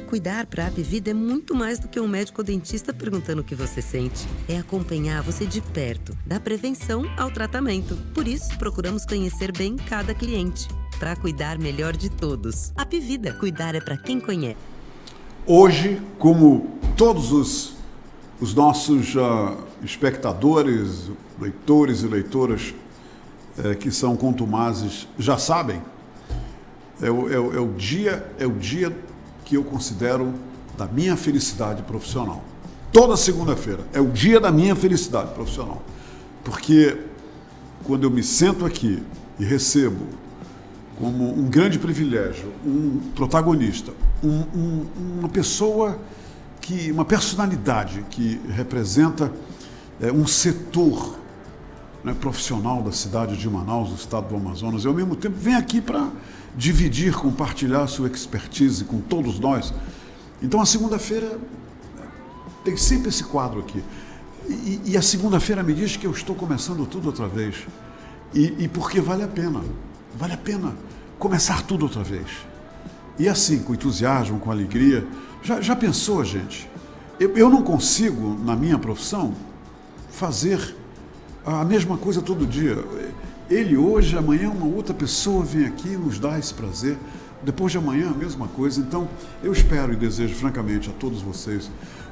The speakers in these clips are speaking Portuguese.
Cuidar para a Apvida é muito mais do que um médico ou dentista perguntando o que você sente. É acompanhar você de perto, da prevenção ao tratamento. Por isso, procuramos conhecer bem cada cliente, para cuidar melhor de todos. Apvida, cuidar é para quem conhece. Hoje, como todos os nossos espectadores, leitores e leitoras que são contumazes já sabem, é o dia que eu considero da minha felicidade profissional. Toda segunda-feira é o dia da minha felicidade profissional. Porque quando eu me sento aqui e recebo como um grande privilégio, um protagonista, uma pessoa, uma personalidade que representa um setor, né, profissional da cidade de Manaus, do estado do Amazonas, e ao mesmo tempo vem aqui para dividir, compartilhar sua expertise com todos nós. Então a segunda-feira tem sempre esse quadro aqui. E a segunda-feira me diz que eu estou começando tudo outra vez. E porque vale a pena começar tudo outra vez. E assim, com entusiasmo, com alegria. Já pensou, gente? Eu não consigo, na minha profissão, fazer a mesma coisa todo dia. Ele hoje, amanhã uma outra pessoa vem aqui e nos dá esse prazer. Depois de amanhã a mesma coisa. Então eu espero e desejo francamente a todos vocês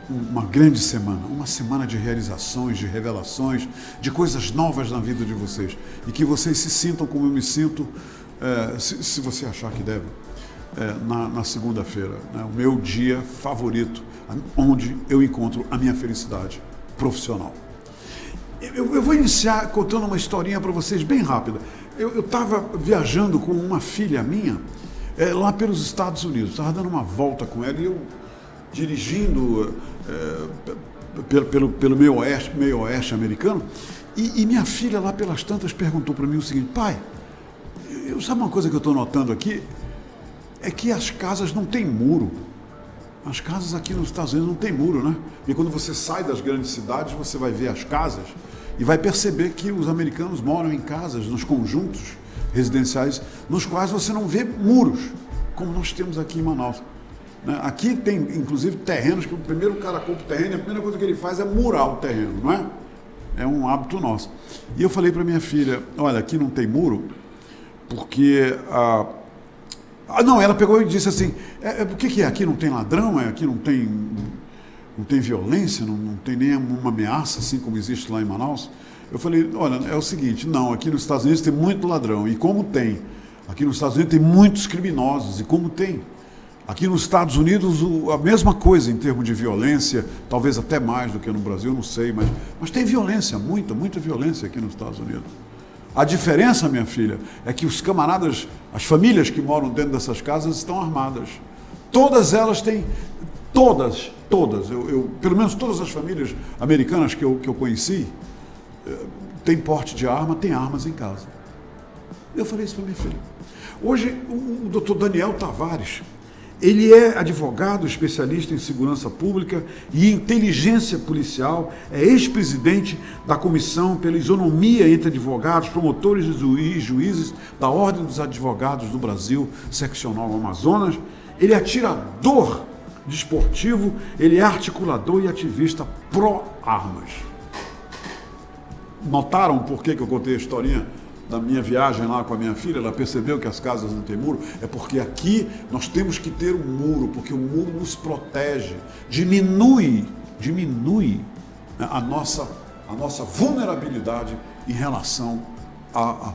uma grande semana, uma semana de realizações, de revelações, de coisas novas na vida de vocês. E que vocês se sintam como eu me sinto, se você achar que deve, na segunda-feira, né? O meu dia favorito, onde eu encontro a minha felicidade profissional. Eu vou iniciar contando uma historinha para vocês bem rápida. Eu estava viajando com uma filha minha lá pelos Estados Unidos, estava dando uma volta com ela e eu dirigindo pelo meio oeste americano e minha filha lá pelas tantas perguntou para mim o seguinte: pai, sabe uma coisa que eu estou notando aqui? É que as casas não têm muro. As casas aqui nos Estados Unidos não tem muro, né? E quando você sai das grandes cidades, você vai ver as casas e vai perceber que os americanos moram em casas, nos conjuntos residenciais, nos quais você não vê muros, como nós temos aqui em Manaus. Aqui tem, inclusive, terrenos que o primeiro cara compra o terreno e a primeira coisa que ele faz é murar o terreno, não é? É um hábito nosso. E eu falei para minha filha: olha, aqui não tem muro, porque não, ela pegou e disse assim: o que é? Aqui não tem ladrão? Aqui não tem violência? Não tem nenhuma ameaça, assim como existe lá em Manaus? Eu falei: olha, é o seguinte, não, aqui nos Estados Unidos tem muito ladrão, e como tem? Aqui nos Estados Unidos tem muitos criminosos, e como tem? Aqui nos Estados Unidos a mesma coisa em termos de violência, talvez até mais do que no Brasil, não sei, mas tem violência, muita violência aqui nos Estados Unidos. A diferença, minha filha, é que os camaradas, as famílias que moram dentro dessas casas estão armadas. Todas elas têm, todas, pelo menos todas as famílias americanas que eu conheci, têm porte de arma, têm armas em casa. Eu falei isso para minha filha. Hoje, o doutor Daniel Tavares, ele é advogado, especialista em segurança pública e inteligência policial, é ex-presidente da Comissão pela Isonomia entre Advogados, Promotores e Juízes da Ordem dos Advogados do Brasil, Seccional Amazonas. Ele é atirador desportivo, ele é articulador e ativista pró-armas. Notaram por que eu contei a historinha da minha viagem lá com a minha filha? Ela percebeu que as casas não têm muro? É porque aqui nós temos que ter um muro, porque o muro nos protege, diminui a nossa vulnerabilidade em relação à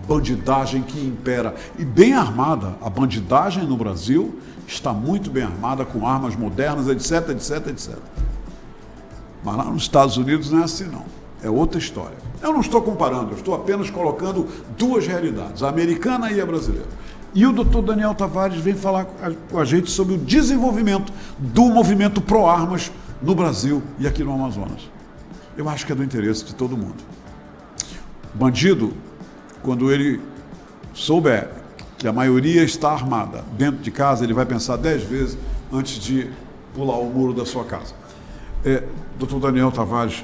bandidagem que impera. E bem armada, a bandidagem no Brasil está muito bem armada, com armas modernas, etc. Mas lá nos Estados Unidos não é assim, não. É outra história. Eu não estou comparando, eu estou apenas colocando duas realidades, a americana e a brasileira. E o doutor Daniel Tavares vem falar com a gente sobre o desenvolvimento do movimento pró-armas no Brasil e aqui no Amazonas. Eu acho que é do interesse de todo mundo. Bandido, quando ele souber que a maioria está armada dentro de casa, ele vai pensar 10 vezes antes de pular o muro da sua casa. Doutor Daniel Tavares,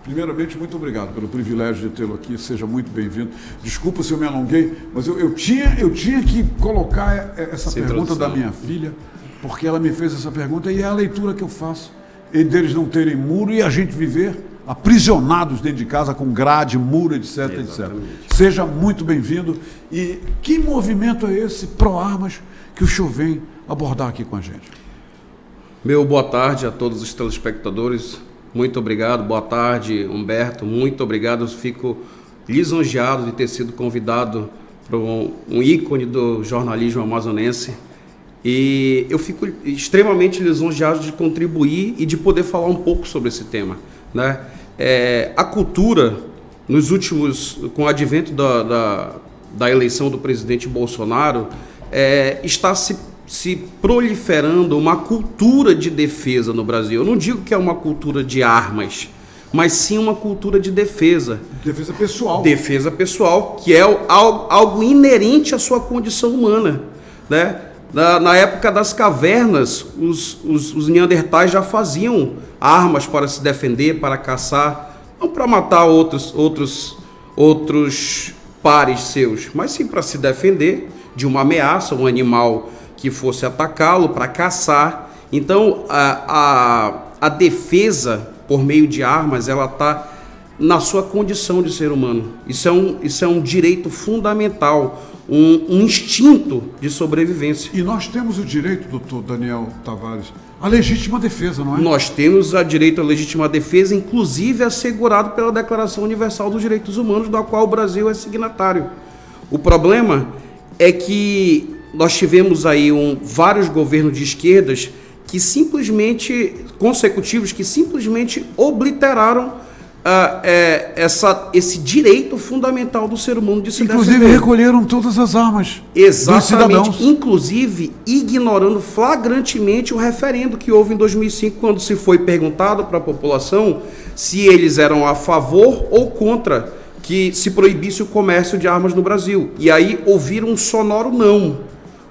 primeiramente, muito obrigado pelo privilégio de tê-lo aqui, seja muito bem-vindo. Desculpa se eu me alonguei, mas eu tinha que colocar essa pergunta da minha filha, porque ela me fez essa pergunta e é a leitura que eu faço. E deles não terem muro e a gente viver aprisionados dentro de casa com grade, muro, etc, etc. Seja muito bem-vindo. E que movimento é esse pró-armas que o senhor vem abordar aqui com a gente? Meu boa tarde a todos os telespectadores. Muito obrigado. Boa tarde, Humberto. Muito obrigado. Eu fico lisonjeado de ter sido convidado para um ícone do jornalismo amazonense. E eu fico extremamente lisonjeado de contribuir e de poder falar um pouco sobre esse tema, né? A cultura, nos últimos, com o advento da eleição do presidente Bolsonaro, está se proliferando uma cultura de defesa no Brasil. Eu não digo que é uma cultura de armas, mas sim uma cultura de defesa. Defesa pessoal. Defesa pessoal, que é algo inerente à sua condição humana, né? Na época das cavernas, os neandertais já faziam armas para se defender, para caçar, não para matar outros pares seus, mas sim para se defender de uma ameaça, um animal que fosse atacá-lo, para caçar. Então, a defesa por meio de armas, ela está na sua condição de ser humano. Isso é um direito fundamental, um instinto de sobrevivência. E nós temos o direito, doutor Daniel Tavares, à legítima defesa, não é? Nós temos o direito à legítima defesa, inclusive assegurado pela Declaração Universal dos Direitos Humanos, da qual o Brasil é signatário. O problema é que nós tivemos aí vários governos de esquerdas que simplesmente, consecutivos, que simplesmente obliteraram esse direito fundamental do ser humano de se inclusive defender. Recolheram todas as armas. Exatamente, dos cidadãos. Inclusive ignorando flagrantemente o referendo que houve em 2005, quando se foi perguntado para a população se eles eram a favor ou contra que se proibisse o comércio de armas no Brasil. E aí ouviram um sonoro não,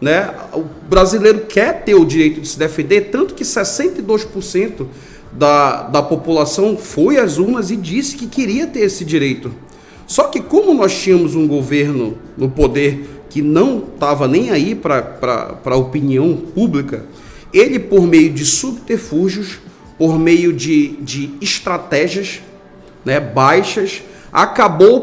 né? O brasileiro quer ter o direito de se defender, tanto que 62% da população foi às urnas e disse que queria ter esse direito. Só que como nós tínhamos um governo no poder que não estava nem aí para a opinião pública, ele, por meio de subterfúgios, por meio de estratégias, né, baixas, acabou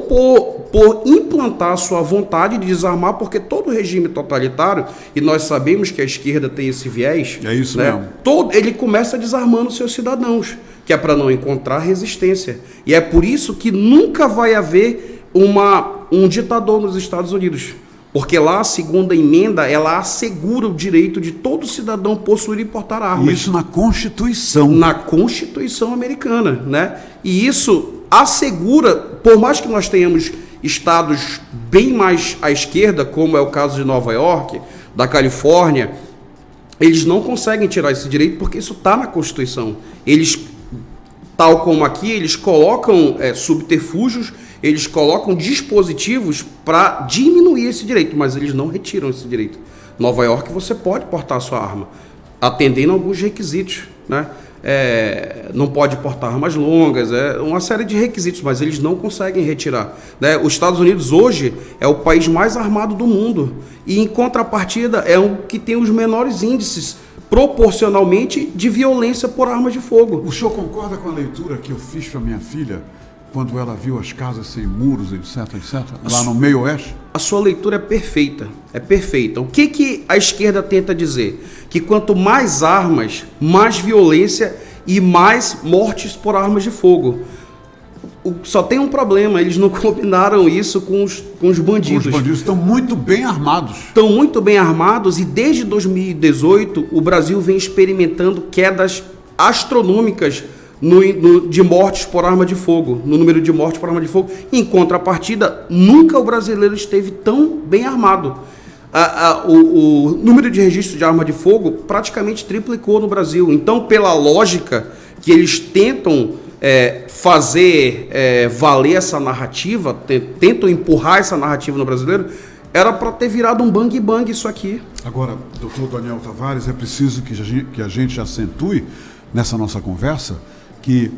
por implantar a sua vontade de desarmar, porque todo regime totalitário, e nós sabemos que a esquerda tem esse viés, é isso, né, mesmo. Ele começa desarmando seus cidadãos, que é para não encontrar resistência. E é por isso que nunca vai haver um ditador nos Estados Unidos, porque lá a segunda emenda, ela assegura o direito de todo cidadão possuir e portar armas. Isso na Constituição. Na Constituição americana, né? E isso assegura, por mais que nós tenhamos estados bem mais à esquerda, como é o caso de Nova York, da Califórnia, eles não conseguem tirar esse direito porque isso está na Constituição. Eles, tal como aqui, eles colocam subterfúgios, eles colocam dispositivos para diminuir esse direito, mas eles não retiram esse direito. Nova York você pode portar a sua arma, atendendo a alguns requisitos, né? Não pode portar armas longas, uma série de requisitos, mas eles não conseguem retirar, né? Os Estados Unidos hoje é o país mais armado do mundo e, em contrapartida, é um que tem os menores índices proporcionalmente de violência por armas de fogo. O senhor concorda com a leitura que eu fiz para minha filha quando ela viu as casas sem muros, etc, lá no meio oeste? A sua leitura é perfeita, O que a esquerda tenta dizer? Que quanto mais armas, mais violência e mais mortes por armas de fogo. Só tem um problema, eles não combinaram isso com os bandidos. Os bandidos estão muito bem armados. Estão muito bem armados e desde 2018 o Brasil vem experimentando quedas astronômicas de mortes por arma de fogo, no número de mortes por arma de fogo. Em contrapartida, nunca o brasileiro esteve tão bem armado. O número de registros de arma de fogo praticamente triplicou no Brasil. Então, pela lógica que eles tentam fazer valer essa narrativa, tentam empurrar essa narrativa no brasileiro, era para ter virado um bang-bang isso aqui. Agora, doutor Daniel Tavares, é preciso que a gente acentue nessa nossa conversa que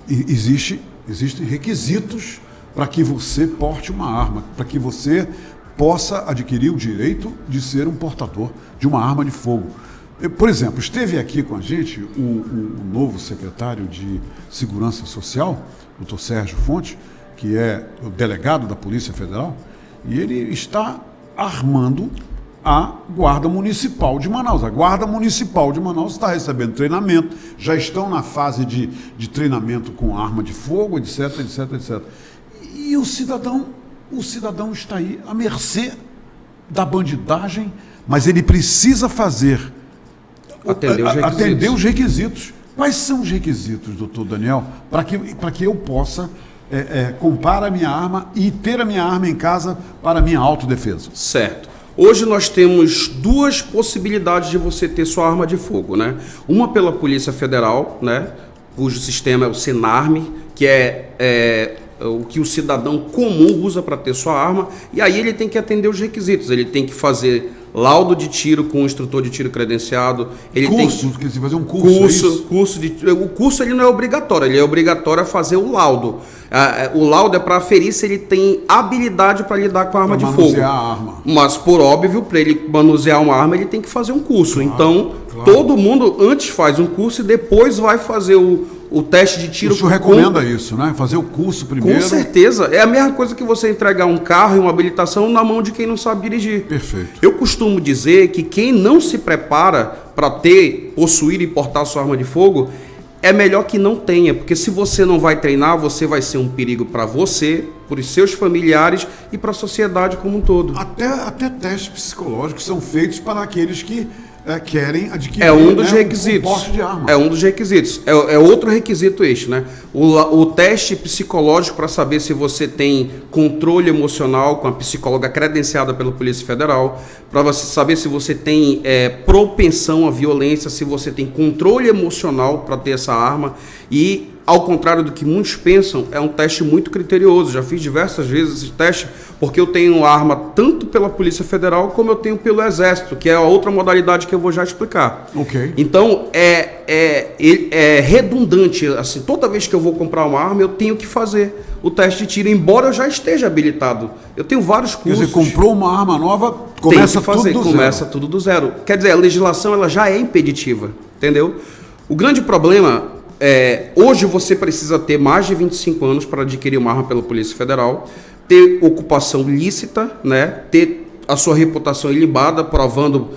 existem requisitos para que você porte uma arma, para que você possa adquirir o direito de ser um portador de uma arma de fogo. Por exemplo, esteve aqui com a gente o novo secretário de Segurança Social, Dr. Sérgio Fonte, que é o delegado da Polícia Federal, e ele está armando a Guarda Municipal de Manaus. A Guarda Municipal de Manaus está recebendo treinamento, já estão na fase de treinamento com arma de fogo, etc, etc, etc. E o cidadão está aí à mercê da bandidagem, mas ele precisa atender os requisitos. Quais são os requisitos, doutor Daniel, para que eu possa comprar a minha arma e ter a minha arma em casa para a minha autodefesa? Certo. Hoje nós temos duas possibilidades de você ter sua arma de fogo, né? Uma pela Polícia Federal, né? Cujo sistema é o Senarme, que é o que o cidadão comum usa para ter sua arma, e aí ele tem que atender os requisitos, ele tem que fazer laudo de tiro com um instrutor de tiro credenciado, ele tem que fazer um curso. O curso ele não é obrigatório, ele é obrigatório a fazer o laudo. O laudo é para aferir se ele tem habilidade para lidar com a arma de fogo. Manusear a arma. Mas, por óbvio, para ele manusear uma arma, ele tem que fazer um curso. Então, todo mundo antes faz um curso e depois vai fazer o teste de tiro. O senhor recomenda isso, né? Fazer o curso primeiro. Com certeza. É a mesma coisa que você entregar um carro e uma habilitação na mão de quem não sabe dirigir. Perfeito. Eu costumo dizer que quem não se prepara para possuir e portar sua arma de fogo, é melhor que não tenha, porque se você não vai treinar, você vai ser um perigo para você, para os seus familiares e para a sociedade como um todo. Até testes psicológicos são feitos para aqueles que querem adquirir. É um dos requisitos. Um porte de arma. É um dos requisitos. É outro requisito este, né? O teste psicológico para saber se você tem controle emocional com a psicóloga credenciada pela Polícia Federal, para você saber se você tem propensão à violência, se você tem controle emocional para ter essa arma. E, ao contrário do que muitos pensam, é um teste muito criterioso. Já fiz diversas vezes esse teste, porque eu tenho arma tanto pela Polícia Federal como eu tenho pelo Exército, que é a outra modalidade que eu vou já explicar. Ok. Então, é redundante. Assim, toda vez que eu vou comprar uma arma, eu tenho que fazer o teste de tiro, embora eu já esteja habilitado. Eu tenho vários cursos. Quer dizer, comprou uma arma nova, começa tudo do zero. Quer dizer, a legislação ela já é impeditiva, entendeu? O grande problema hoje você precisa ter mais de 25 anos para adquirir uma arma pela Polícia Federal, ter ocupação lícita, né? Ter a sua reputação ilibada, provando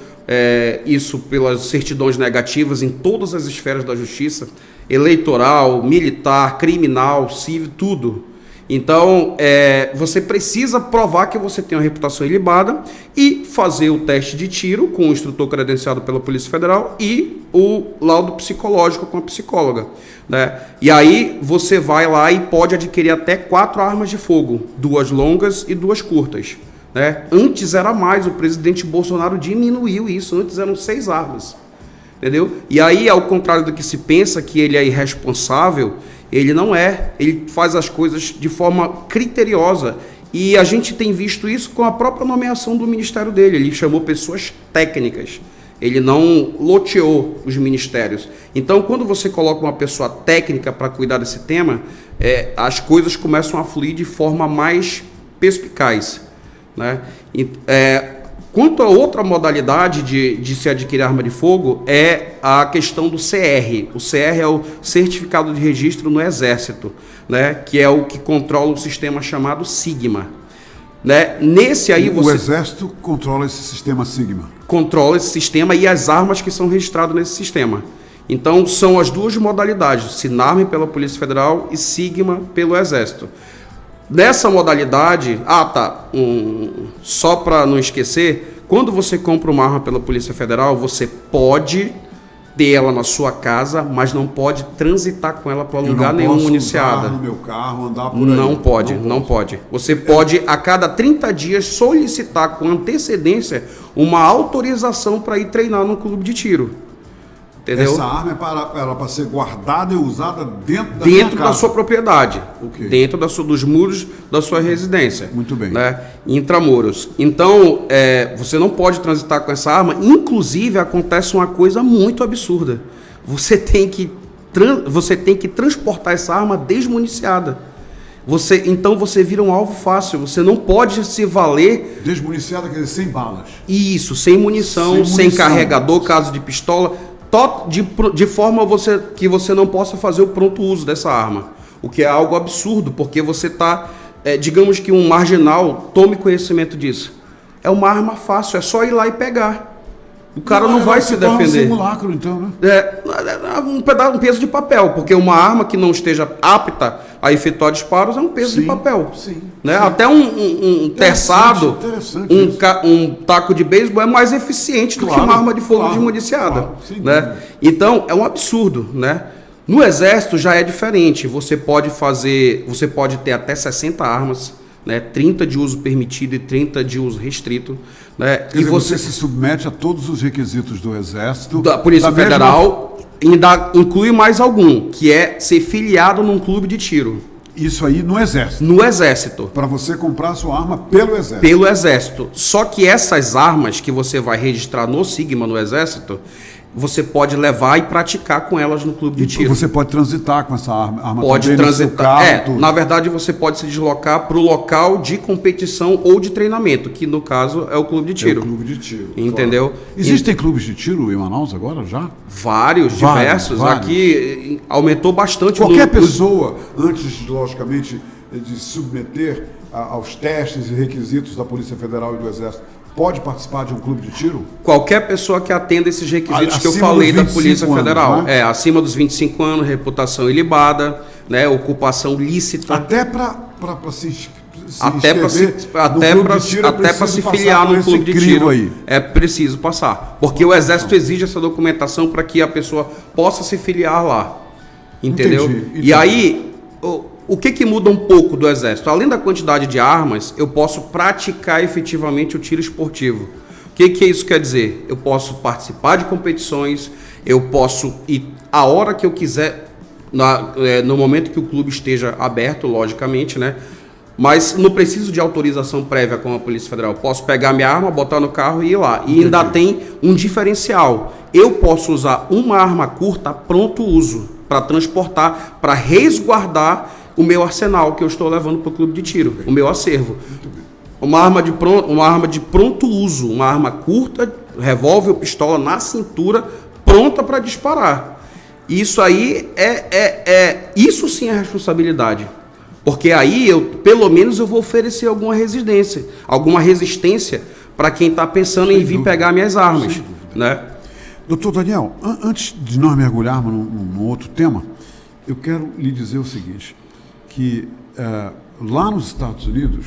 isso pelas certidões negativas em todas as esferas da justiça, eleitoral, militar, criminal, civil, tudo. Então, você precisa provar que você tem uma reputação ilibada e fazer o teste de tiro com o instrutor credenciado pela Polícia Federal e o laudo psicológico com a psicóloga, né? E aí você vai lá e pode adquirir até 4 armas de fogo, 2 longas e 2 curtas, né? Antes era mais, o presidente Bolsonaro diminuiu isso, antes eram 6 armas, entendeu? E aí, ao contrário do que se pensa, que ele é irresponsável, ele não é, ele faz as coisas de forma criteriosa e a gente tem visto isso com a própria nomeação do ministério dele. Ele chamou pessoas técnicas, ele não loteou os ministérios. Então, quando você coloca uma pessoa técnica para cuidar desse tema, as coisas começam a fluir de forma mais perspicaz, né? Quanto a outra modalidade de se adquirir arma de fogo é a questão do CR. O CR é o Certificado de Registro no Exército, né? Que é o que controla o sistema chamado Sigma. Né? Nesse aí o Exército controla esse sistema Sigma. Controla esse sistema e as armas que são registradas nesse sistema. Então são as duas modalidades, Senarme pela Polícia Federal e Sigma pelo Exército. Nessa modalidade, só para não esquecer, quando você compra uma arma pela Polícia Federal, você pode ter ela na sua casa, mas não pode transitar com ela para lugar nenhum municiada. No meu carro, andar por aí. Não pode. Você pode, a cada 30 dias, solicitar com antecedência uma autorização para ir treinar num clube de tiro. Entendeu? Essa arma é para ser guardada e usada dentro da sua propriedade, okay. Dentro dos muros da sua residência. Muito bem. Né? Intramuros. Então, você não pode transitar com essa arma. Inclusive, acontece uma coisa muito absurda. Você tem que transportar essa arma desmuniciada. Então você vira um alvo fácil, você não pode se valer... Desmuniciada, quer dizer, sem balas. Isso, sem munição, sem carregador, caso de pistola, de forma que você não possa fazer o pronto uso dessa arma. O que é algo absurdo, porque você está, digamos que um marginal tome conhecimento disso. É uma arma fácil, é só ir lá e pegar. O cara não vai se defender. Um simulacro, então, né? Um peso de papel, porque uma arma que não esteja apta a efetuar disparos é um peso de papel. Sim, né? Sim. Até um terçado, um taco de beisebol é mais eficiente do que uma arma de fogo desmuniciada. Né? Então, é um absurdo, né? No Exército já é diferente. Você pode ter até 60 armas, né? 30 de uso permitido e 30 de uso restrito. Né? Quer dizer, você se submete a todos os requisitos do Exército. Da Polícia Federal, ainda inclui mais algum, que é ser filiado num clube de tiro. Isso aí no Exército? No Exército. Para você comprar sua arma pelo Exército? Pelo Exército. Só que essas armas que você vai registrar no Sigma, no Exército, você pode levar e praticar com elas no clube de tiro. Você pode transitar com essa arma? Pode transitar. Na verdade, você pode se deslocar para o local de competição ou de treinamento, que no caso é o clube de tiro. É o clube de tiro. Entendeu? Claro. Existem clubes de tiro em Manaus agora já? Vários, diversos. Aqui aumentou bastante. Qualquer pessoa, antes, logicamente, de submeter aos testes e requisitos da Polícia Federal e do Exército, pode participar de um clube de tiro? Qualquer pessoa que atenda esses requisitos que eu falei da Polícia Federal. Anos, né? Acima dos 25 anos, reputação ilibada, né, ocupação lícita. Até para se até para se filiar no clube de tiro aí. É preciso passar. Porque o Exército exige essa documentação para que a pessoa possa se filiar lá. Entendeu? Entendi. E aí... O que muda um pouco do Exército? Além da quantidade de armas, eu posso praticar efetivamente o tiro esportivo. O que isso quer dizer? Eu posso participar de competições, eu posso ir a hora que eu quiser, no momento que o clube esteja aberto, logicamente, né? Mas não preciso de autorização prévia com a Polícia Federal. Eu posso pegar minha arma, botar no carro e ir lá. E ainda tem um diferencial. Eu posso usar uma arma curta pronto uso para transportar, para resguardar o meu arsenal que eu estou levando para o clube de tiro, o meu acervo. Uma arma de pronto uso, uma arma curta, revólver ou pistola na cintura, pronta para disparar. Isso aí isso sim é responsabilidade. Porque aí, pelo menos, eu vou oferecer alguma resistência para quem está pensando em vir pegar minhas armas. Né? Doutor Daniel, antes de nós mergulharmos num outro tema, eu quero lhe dizer o seguinte, que lá nos Estados Unidos,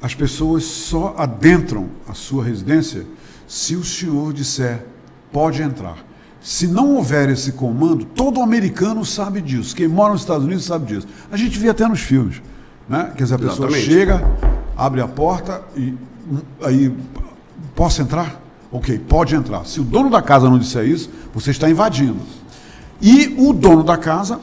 as pessoas só adentram a sua residência se o senhor disser, pode entrar. Se não houver esse comando, todo americano sabe disso. Quem mora nos Estados Unidos sabe disso. A gente vê até nos filmes. Né? Quer dizer, a pessoa chega, abre a porta e aí, posso entrar? Ok, pode entrar. Se o dono da casa não disser isso, você está invadindo. E o dono da casa,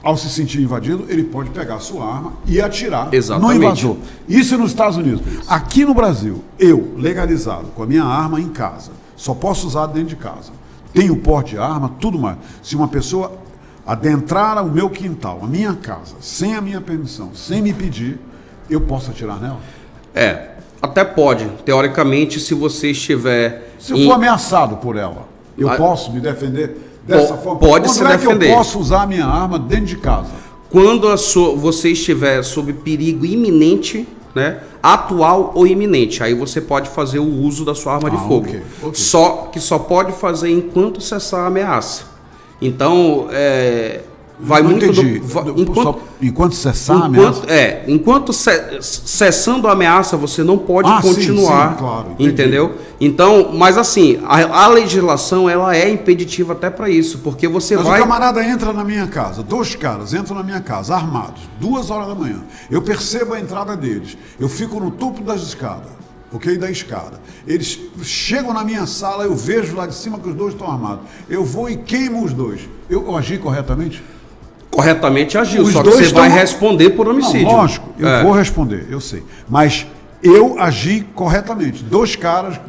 ao se sentir invadido, ele pode pegar a sua arma e atirar no invasor. Isso é nos Estados Unidos. Aqui no Brasil, eu, legalizado, com a minha arma em casa, só posso usar dentro de casa. Tenho porte de arma, tudo mais. Se uma pessoa adentrar o meu quintal, a minha casa, sem a minha permissão, sem me pedir, eu posso atirar nela? Até pode. Teoricamente, se você estiver... Se eu for ameaçado por ela, eu posso me defender dessa forma? Pode se defender. Que eu posso usar a minha arma dentro de casa? Quando você estiver sob perigo iminente, né, atual ou iminente, aí você pode fazer o uso da sua arma de fogo. Okay. Só pode fazer enquanto cessar a ameaça. Então, vai não muito entendi. Enquanto cessar a ameaça? Enquanto cessando a ameaça, você não pode continuar. Sim, claro, entendeu? Então, mas assim, a legislação ela é impeditiva até para isso, porque você o camarada entra na minha casa, 2 caras entram na minha casa, armados, 2 horas da manhã. Eu percebo a entrada deles, eu fico no topo das escadas. Ok? Da escada. Eles chegam na minha sala, eu vejo lá de cima que os 2 estão armados. Eu vou e queimo os 2. Eu agi corretamente? Corretamente agiu, só que você vai responder por homicídio. Não, lógico, eu vou responder, eu sei. Mas eu agi corretamente. 2 caras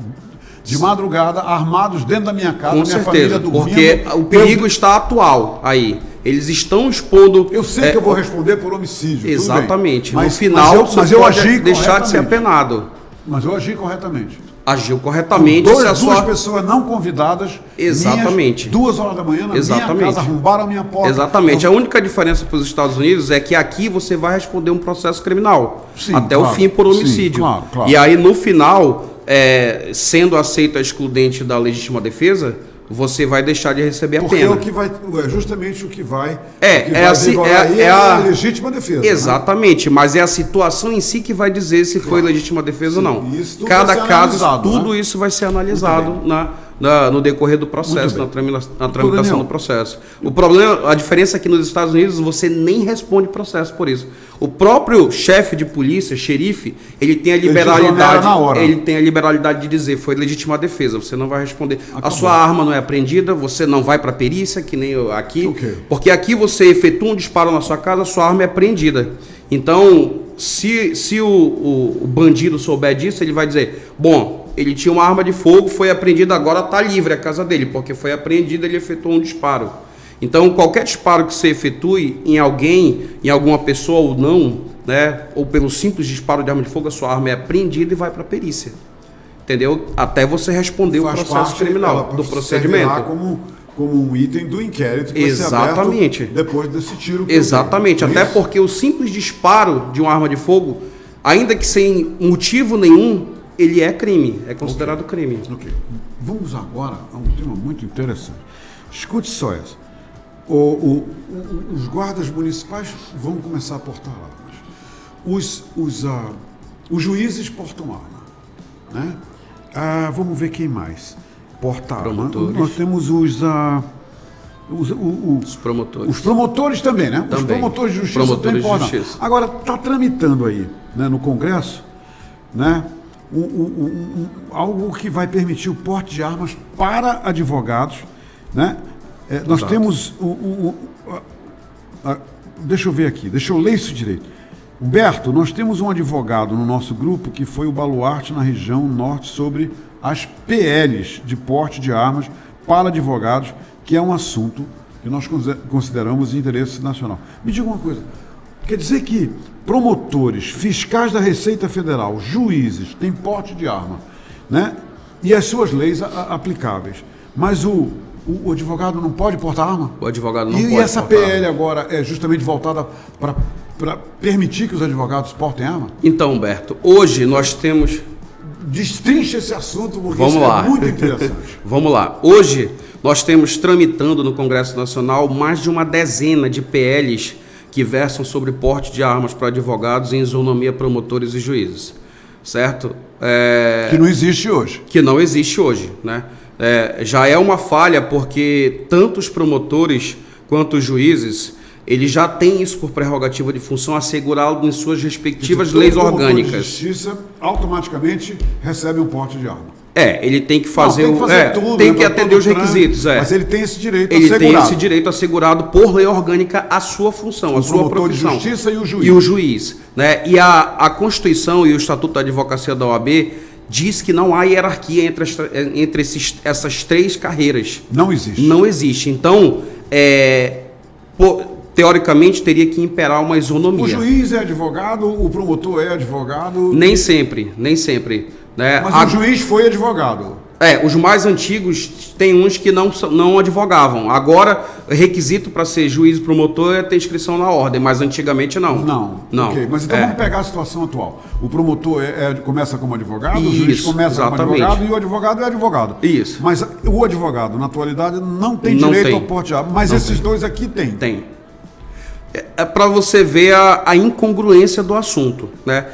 de madrugada, armados dentro da minha casa, com minha certeza, família dormindo. Porque o perigo está atual aí. eles estão expondo... Eu sei que eu vou responder por homicídio. Exatamente. Mas, no final, mas eu pode agi deixar de ser apenado. Mas eu agi corretamente. Agiu corretamente. Duas pessoas não convidadas. Exatamente. 2 horas da manhã na minha casa, arrombaram a minha porta. Exatamente. A única diferença para os Estados Unidos é que aqui você vai responder um processo criminal. Sim, até o fim por homicídio. Sim, claro. E aí, no final, sendo aceita a excludente da legítima defesa, você vai deixar de receber a pena. Porque é justamente o que vai a legítima defesa. Exatamente, né? Mas é a situação em si que vai dizer se foi legítima defesa ou não. Cada caso, tudo isso vai ser analisado no decorrer do processo, na tramitação do processo. O problema, a diferença é que nos Estados Unidos você nem responde processo por isso. O próprio chefe de polícia, xerife, ele tem a liberalidade de dizer foi legítima defesa, você não vai responder. A sua arma não é apreendida, você não vai para perícia, que nem aqui, porque aqui você efetua um disparo na sua casa, a sua arma é apreendida. Então, se o bandido souber disso, ele vai dizer, bom, ele tinha uma arma de fogo, foi apreendida, agora está livre a casa dele, porque foi apreendida, ele efetuou um disparo. Então, qualquer disparo que você efetue em alguém, em alguma pessoa ou não, né, ou pelo simples disparo de arma de fogo, a sua arma é apreendida e vai para a perícia. Entendeu? Até você responder o processo criminal do procedimento. Como um item do inquérito que vai ser aberto depois desse tiro. Exatamente. Até porque o simples disparo de uma arma de fogo, ainda que sem motivo nenhum, ele é crime, é considerado crime. Vamos agora a um tema muito interessante. Escute só essa. Os guardas municipais vão começar a portar armas. Os juízes portam arma. Né? Vamos ver quem mais porta arma. Nós temos os promotores. Os promotores também, né? Os promotores de justiça também portam. Agora, está tramitando aí, né, no Congresso, né, algo que vai permitir o porte de armas para advogados, né? Nós temos deixa eu ver aqui, deixa eu ler isso direito. Humberto, nós temos um advogado no nosso grupo que foi o baluarte na região norte sobre as PLs de porte de armas para advogados, que é um assunto que nós consideramos de interesse nacional. Me diga uma coisa, quer dizer que promotores, fiscais da Receita Federal, juízes, têm porte de arma, né? E as suas leis aplicáveis, mas o advogado não pode portar arma? O advogado não pode. E essa PL agora é justamente voltada para permitir que os advogados portem arma? Então, Humberto, hoje nós temos... Destrincha esse assunto, porque isso é muito interessante. Vamos lá. Hoje nós temos tramitando no Congresso Nacional mais de uma dezena de PLs que versam sobre porte de armas para advogados em isonomia, promotores e juízes. Certo? Que não existe hoje. Que não existe hoje, né? Já é uma falha porque tanto os promotores quanto os juízes, eles já têm isso por prerrogativa de função assegurado em suas respectivas leis orgânicas. A justiça automaticamente recebe um porte de arma. Ele tem que fazer tudo, tem que atender os requisitos. Mas ele tem esse direito assegurado. Ele tem esse direito assegurado por lei orgânica a sua função, a sua profissão. De justiça e o juiz. E o juiz, né? E a Constituição e o Estatuto da Advocacia da OAB diz que não há hierarquia entre essas três carreiras. Não existe. Não existe. Então, teoricamente, teria que imperar uma isonomia. O juiz é advogado, o promotor é advogado? Nem sempre. Né? Mas o juiz foi advogado. Os mais antigos tem uns que não advogavam. Agora, requisito para ser juiz e promotor é ter inscrição na ordem, mas antigamente não. Não. Okay. Mas então vamos pegar a situação atual. O promotor começa como advogado, o juiz começa como advogado e o advogado é advogado. Isso. Mas o advogado, na atualidade, não tem direito ao porte de arma. Mas esses dois aqui têm. Tem. É para você ver a incongruência do assunto, né?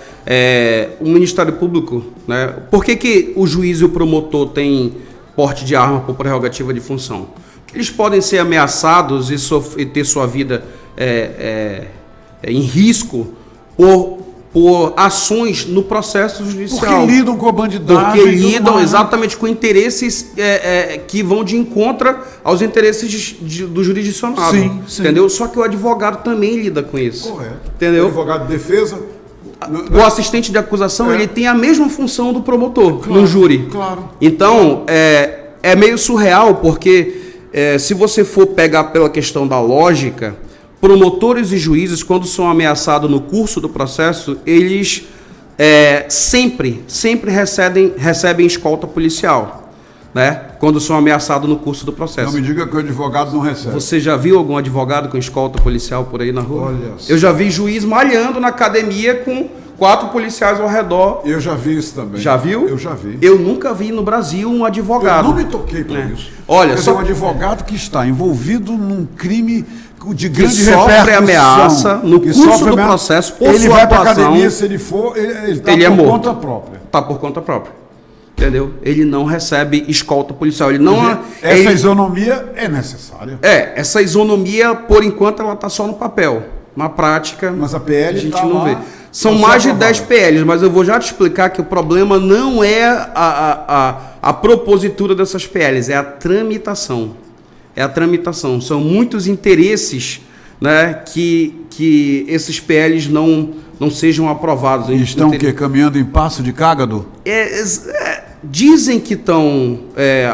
O Ministério Público, né? Por que o juiz e o promotor têm porte de arma por prerrogativa de função? Porque eles podem ser ameaçados e ter sua vida em risco por ações no processo judicial. Porque lidam com a bandidagem. Porque lidam exatamente com interesses que vão de encontro aos interesses do jurisdicionado. Sim. Entendeu? Só que o advogado também lida com isso. Correto. Entendeu? O advogado de defesa... O assistente de acusação ele tem a mesma função do promotor no júri. Claro. Então, é meio surreal, porque se você for pegar pela questão da lógica, promotores e juízes, quando são ameaçados no curso do processo, eles sempre recebem escolta policial, né? Quando são ameaçados no curso do processo. Não me diga que o advogado não recebe. Você já viu algum advogado com escolta policial por aí na rua? Olha eu já vi juiz malhando na academia com 4 policiais ao redor. Eu já vi isso também. Já viu? Eu já vi. Eu nunca vi no Brasil um advogado. Eu não me toquei para isso. Olha, um advogado que está envolvido num crime de grande que sofre ameaça no curso do processo, por ele sua vai para a atuação, academia, se ele for, ele está por conta própria. Está por conta própria. Entendeu? Ele não recebe escolta policial. Ele não. Essa isonomia é necessária. Essa isonomia, por enquanto, ela está só no papel. Na prática, mas a PL a gente tá não lá, vê. São mais de 10 PLs, mas eu vou já te explicar que o problema não é a propositura dessas PLs, é a tramitação. É a tramitação. São muitos interesses, né, que esses PLs não sejam aprovados. E estão caminhando em passo de cágado? Dizem que estão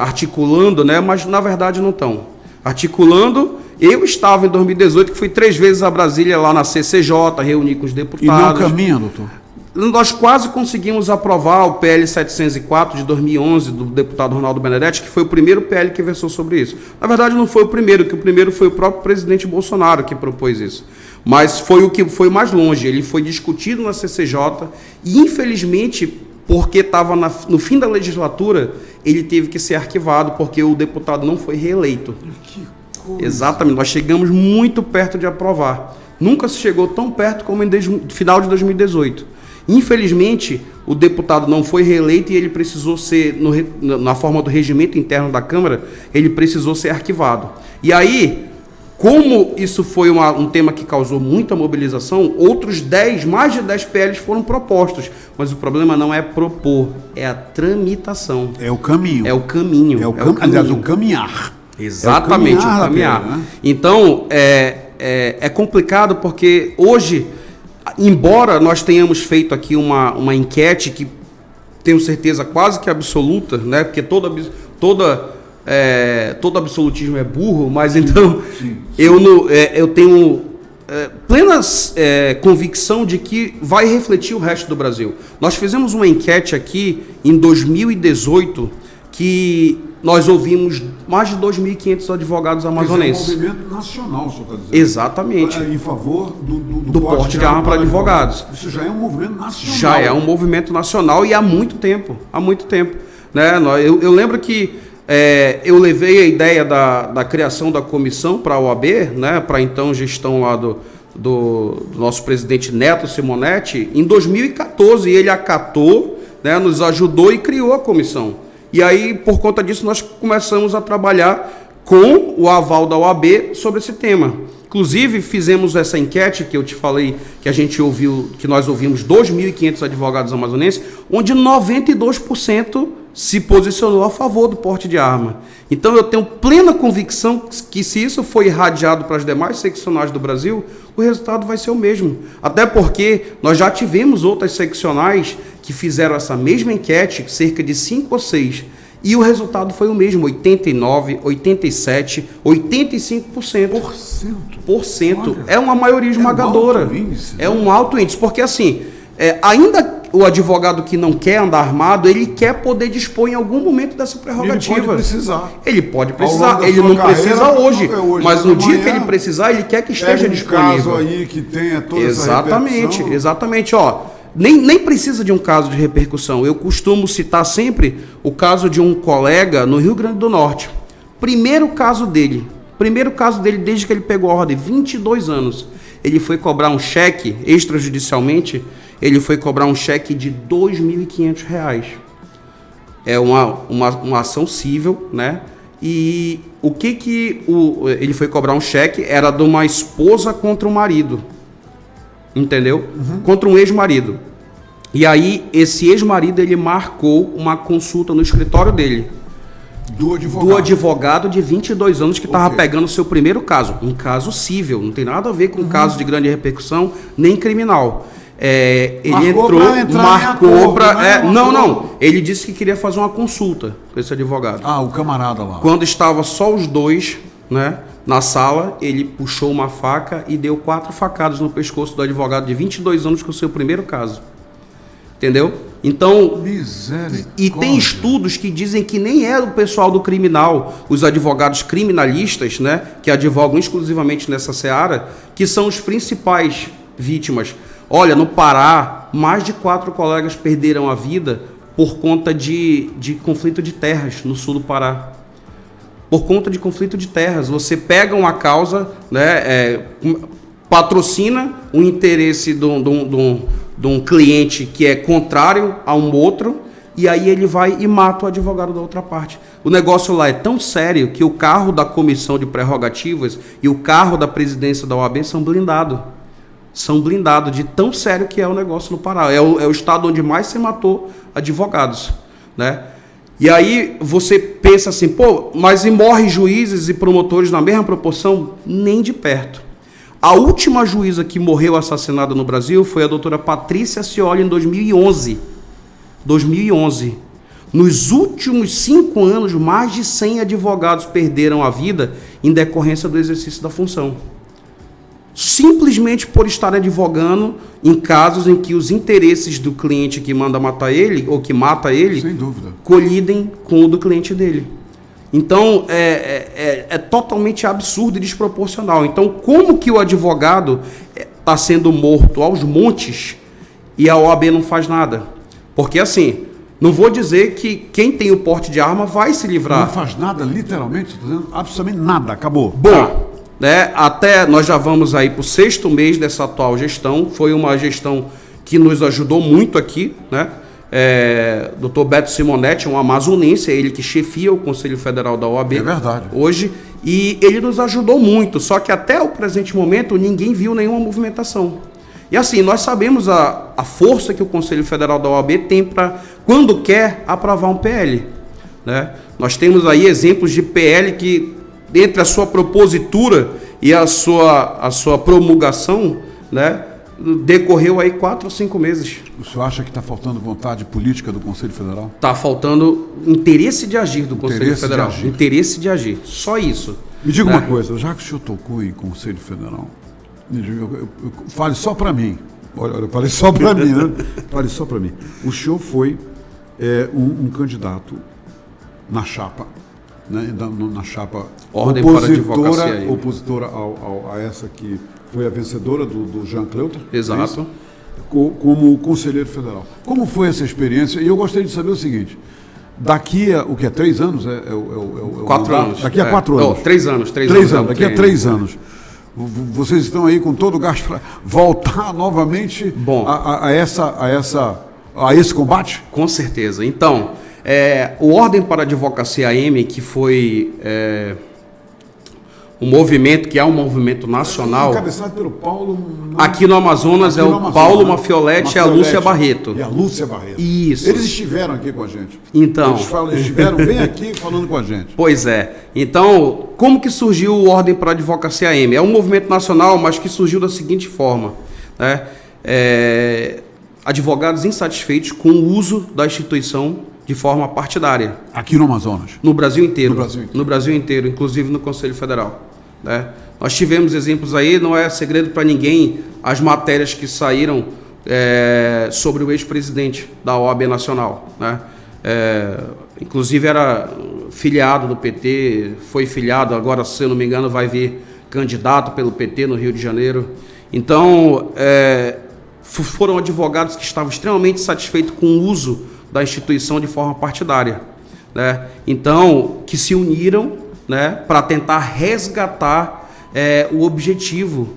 articulando, né, mas na verdade não estão. Articulando, eu estava em 2018, que fui 3 vezes a Brasília, lá na CCJ, reuni com os deputados. E não caminha, doutor? Nós quase conseguimos aprovar o PL 704 de 2011, do deputado Ronaldo Benedetti, que foi o primeiro PL que versou sobre isso. Na verdade, não foi o primeiro, que o primeiro foi o próprio presidente Bolsonaro que propôs isso. Mas foi o que foi mais longe. Ele foi discutido na CCJ e, infelizmente, porque estava no fim da legislatura, ele teve que ser arquivado, porque o deputado não foi reeleito. Que coisa. Exatamente. Nós chegamos muito perto de aprovar. Nunca se chegou tão perto como no final de 2018. Infelizmente, o deputado não foi reeleito e ele precisou ser, na forma do regimento interno da Câmara, ele precisou ser arquivado. E aí, como isso foi um tema que causou muita mobilização, mais de 10 PLs foram propostos. Mas o problema não é propor, é a tramitação. É o caminho. É o caminho. Aliás, o caminhar. Exatamente, o caminhar. Né? Então, é complicado porque hoje, embora nós tenhamos feito aqui uma enquete que tenho certeza quase que absoluta, né? Porque todo absolutismo é burro, mas então sim. Eu tenho plena convicção de que vai refletir o resto do Brasil. Nós fizemos uma enquete aqui em 2018 que nós ouvimos mais de 2.500 advogados amazonenses. É um movimento nacional, o senhor está dizendo. Exatamente. Em favor do porte de arma para advogados. Isso já é um movimento nacional. Já é um movimento nacional e há muito tempo. Né? Eu lembro que eu levei a ideia da criação da comissão para a OAB, né? Para então gestão lá do nosso presidente Neto Simonetti, em 2014, e ele acatou, né? Nos ajudou e criou a comissão. E aí, por conta disso, nós começamos a trabalhar com o aval da OAB sobre esse tema. Inclusive, fizemos essa enquete que eu te falei, que nós ouvimos 2.500 advogados amazonenses, onde 92% se posicionou a favor do porte de arma. Então, eu tenho plena convicção que, se isso for irradiado para as demais seccionais do Brasil, o resultado vai ser o mesmo. Até porque nós já tivemos outras seccionais que fizeram essa mesma enquete, cerca de 5 ou 6, e o resultado foi o mesmo, 89%, 87%, 85%. Olha, é uma maioria esmagadora. É um alto índice, porque assim, ainda o advogado que não quer andar armado, ele quer poder dispor em algum momento dessa prerrogativa. Ele pode precisar. Ele não precisa hoje, mas no dia que ele precisar, ele quer que esteja disponível. Caso aí que tenha toda Exatamente. Ó, nem precisa de um caso de repercussão. Eu costumo citar sempre o caso de um colega no Rio Grande do Norte. Primeiro caso dele desde que ele pegou a ordem, 22 anos. Ele foi cobrar um cheque extrajudicialmente. Ele foi cobrar um cheque de R$ 2.500. É uma ação civil, né? E o que ele foi cobrar um cheque era de uma esposa contra um marido. Entendeu? Uhum. Contra um ex-marido. E aí, esse ex-marido, ele marcou uma consulta no escritório dele. Do advogado de 22 anos que estava pegando o seu primeiro caso. Um caso civil, não tem nada a ver com caso de grande repercussão, nem criminal. Ele marcou para... Não. Ele disse que queria fazer uma consulta com esse advogado. O camarada lá. Quando estava só os dois, né, na sala, ele puxou uma faca e deu 4 facadas no pescoço do advogado de 22 anos com o seu primeiro caso. Entendeu? Então, e tem estudos que dizem que nem é o pessoal do criminal, os advogados criminalistas, né, que advogam exclusivamente nessa seara, que são os principais vítimas. Olha, no Pará, mais de 4 colegas perderam a vida por conta de conflito de terras no sul do Pará. Por conta de conflito de terras. Você pega uma causa, né, patrocina o interesse de um cliente que é contrário a um outro, e aí ele vai e mata o advogado da outra parte. O negócio lá é tão sério que o carro da comissão de prerrogativas e o carro da presidência da OAB são blindados. São blindados de tão sério que é o negócio no Pará. É o estado onde mais se matou advogados, né? E aí você pensa assim, mas e morre juízes e promotores na mesma proporção? Nem de perto. A última juíza que morreu assassinada no Brasil foi a doutora Patrícia Scioli em 2011. 2011. Nos últimos 5 anos, mais de 100 advogados perderam a vida em decorrência do exercício da função. Simplesmente por estar advogando em casos em que os interesses do cliente que manda matar ele, ou que mata ele, sem dúvida, colidem com o do cliente dele. Então, é totalmente absurdo e desproporcional. Então, como que o advogado está sendo morto aos montes e a OAB não faz nada? Porque, assim, não vou dizer que quem tem o porte de arma vai se livrar. Não faz nada, literalmente, estou dizendo absolutamente nada, acabou. Bom, né, até nós já vamos aí para o 6º mês dessa atual gestão. Foi uma gestão que nos ajudou muito aqui, né? Dr. Beto Simonetti, um amazonense, é ele que chefia o Conselho Federal da OAB. É verdade. Hoje, e ele nos ajudou muito, só que até o presente momento ninguém viu nenhuma movimentação. E assim, nós sabemos a força que o Conselho Federal da OAB tem para, quando quer, aprovar um PL, né? Nós temos aí exemplos de PL que, entre a sua propositura e a sua promulgação, né, decorreu aí 4 ou 5 meses. O senhor acha que está faltando vontade política do Conselho Federal? Está faltando interesse de agir do Conselho Federal. Interesse de agir. Só isso. Me diga uma coisa, já que o senhor tocou em Conselho Federal, fale só para mim. Olha, eu falei só para mim, né? Fale só para mim. O senhor foi um candidato na chapa, né? Na chapa Ordem para Advocacia, opositora a essa que foi a vencedora do Jean Cleuter. Exato. Como conselheiro federal. Como foi essa experiência? E eu gostaria de saber o seguinte: daqui a 3 anos? 4 anos. Daqui a 4 anos. Não, 3 anos. 3 anos. Daqui a 3 anos. Vocês estão aí com todo o gasto para voltar novamente a esse combate? Com certeza. Então, o Ordem para a Advocacia AM, que foi um movimento que é um movimento nacional. Encabeçado pelo Paulo. Aqui no Amazonas é o Paulo Mafioletti e a Lúcia Barreto. E a Lúcia Barreto. Isso. Eles estiveram aqui com a gente. Então. Eles estiveram bem aqui falando com a gente. Pois é. Então, como que surgiu o Ordem para a Advocacia AM? É um movimento nacional, mas que surgiu da seguinte forma, né? Advogados insatisfeitos com o uso da instituição de forma partidária. Aqui no Amazonas? No Brasil inteiro. No Brasil inteiro, inclusive no Conselho Federal. Né? Nós tivemos exemplos aí, não é segredo para ninguém, as matérias que saíram sobre o ex-presidente da OAB Nacional. Né? Inclusive era filiado do PT, foi filiado, agora, se eu não me engano, vai vir candidato pelo PT no Rio de Janeiro. Então, foram advogados que estavam extremamente satisfeitos com o uso da instituição de forma partidária, né? Então, que se uniram, né, para tentar resgatar o objetivo,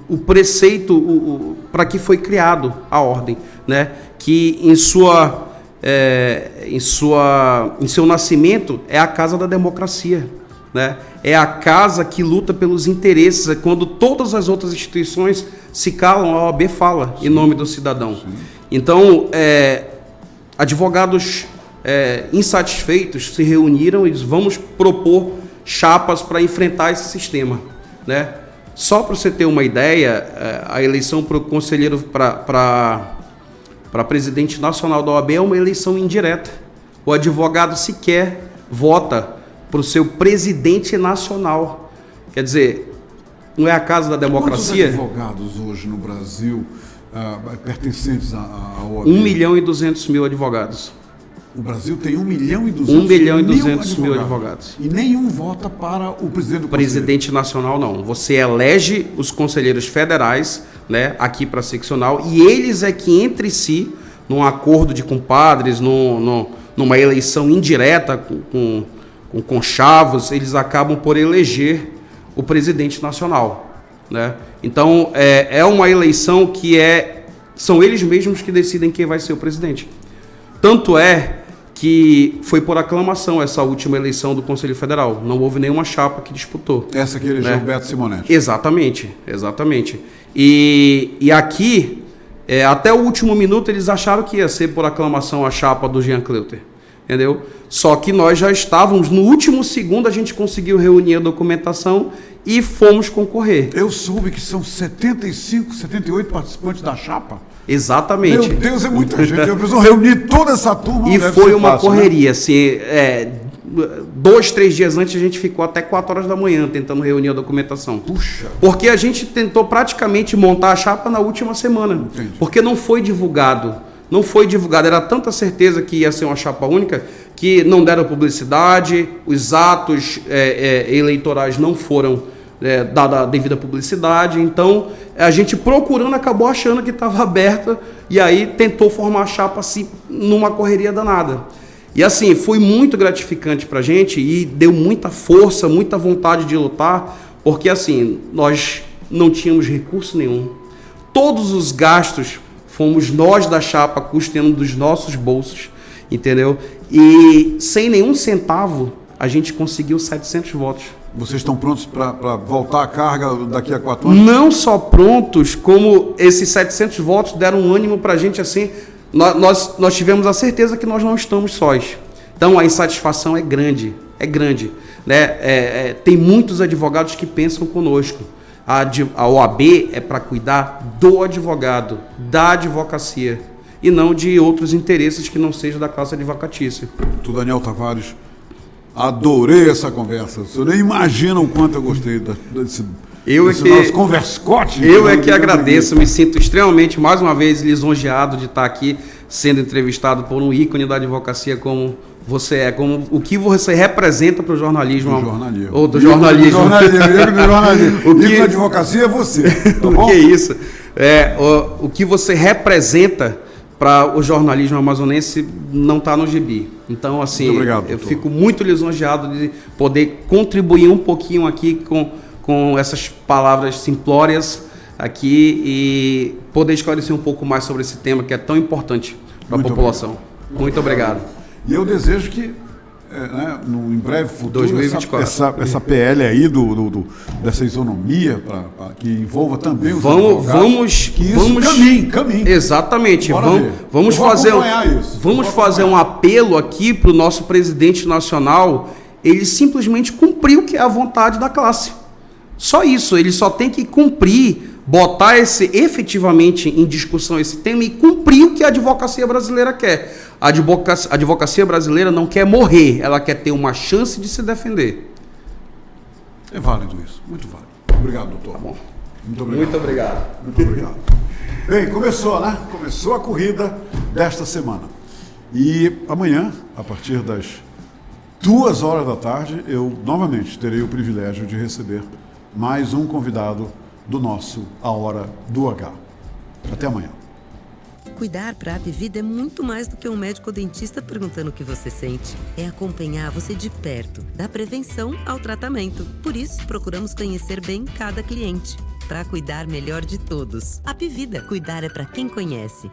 o preceito para que foi criado a ordem, né? Que em seu nascimento é a casa da democracia, né? É a casa que luta pelos interesses, quando todas as outras instituições se calam, a OAB fala em nome do cidadão. Sim. Então, advogados insatisfeitos se reuniram e vamos propor chapas para enfrentar esse sistema, né? Só para você ter uma ideia, a eleição para o conselheiro para presidente nacional da OAB é uma eleição indireta. O advogado sequer vota para o seu presidente nacional. Quer dizer, não é a casa da democracia? Quantos advogados hoje no Brasil pertencentes à OAB? 1.200.000 advogados. O Brasil tem 1.200.000 1.200.000 advogados. E nenhum vota para o presidente do Presidente nacional, não. Você elege os conselheiros federais, né, aqui para a seccional, e eles é que entre si, num acordo de compadres, numa eleição indireta com conchavos, eles acabam por eleger o presidente nacional, né? Então, é uma eleição que são eles mesmos que decidem quem vai ser o presidente. Tanto é que foi por aclamação essa última eleição do Conselho Federal. Não houve nenhuma chapa que disputou. Essa que elegeu, né? Beto Simonetti. Exatamente. E aqui, até o último minuto, eles acharam que ia ser por aclamação a chapa do Jean Cleuter. Entendeu? Só que nós já estávamos, no último segundo a gente conseguiu reunir a documentação e fomos concorrer. Eu soube que são 75, 78 participantes da chapa. Exatamente. Meu Deus, é muita gente. Eu preciso reunir toda essa turma. E foi uma correria, né? Assim, 2, 3 dias antes a gente ficou até 4 horas da manhã tentando reunir a documentação. Puxa. Porque a gente tentou praticamente montar a chapa na última semana. Entendi. Porque não foi divulgado. Era tanta certeza que ia ser uma chapa única que não deram publicidade, os atos eleitorais não foram dada a devida publicidade. Então, a gente procurando acabou achando que estava aberta e aí tentou formar a chapa assim, numa correria danada. E assim, foi muito gratificante para a gente e deu muita força, muita vontade de lutar, porque assim, nós não tínhamos recurso nenhum. Todos os gastos fomos nós da chapa custeando dos nossos bolsos, entendeu? E sem nenhum centavo, a gente conseguiu 700 votos. Vocês estão prontos para voltar a carga daqui a 4 anos? Não só prontos, como esses 700 votos deram um ânimo para a gente assim. Nós tivemos a certeza que nós não estamos sós. Então a insatisfação é grande, né? Tem muitos advogados que pensam conosco. A OAB é para cuidar do advogado, da advocacia, e não de outros interesses que não sejam da classe advocatícia. Tu, Daniel Tavares, adorei essa conversa. Você nem imagina o quanto eu gostei desse nosso converscote. Eu é que agradeço, me sinto extremamente, mais uma vez, lisonjeado de estar aqui sendo entrevistado por um ícone da advocacia como você é, como o que você representa para o jornalismo. Do jornalismo. O que na advocacia é você. Tá bom? O que é isso? O que você representa para o jornalismo amazonense não está no gibi. Então, assim, muito obrigado, eu fico muito lisonjeado de poder contribuir um pouquinho aqui com essas palavras simplórias aqui e poder esclarecer um pouco mais sobre esse tema que é tão importante para a população. Muito obrigado. E eu desejo que, em breve futuro, 2024. essa PL aí dessa isonomia, que envolva também os advogados, caminhe. Exatamente. Vamos fazer um apelo aqui para o nosso presidente nacional, ele simplesmente cumprir o que é a vontade da classe. Só isso, ele só tem que cumprir, botar efetivamente em discussão esse tema e cumprir o que a advocacia brasileira quer. A advocacia brasileira não quer morrer, ela quer ter uma chance de se defender. É válido isso, muito válido. Obrigado, doutor. Tá bom. Muito obrigado. Bem, começou a corrida desta semana. E amanhã, a partir das 2 horas da tarde, eu novamente terei o privilégio de receber mais um convidado do nosso A Hora do H. Até amanhã. Cuidar para a Apivida é muito mais do que um médico ou dentista perguntando o que você sente. É acompanhar você de perto, da prevenção ao tratamento. Por isso, procuramos conhecer bem cada cliente, para cuidar melhor de todos. Apivida, cuidar é para quem conhece.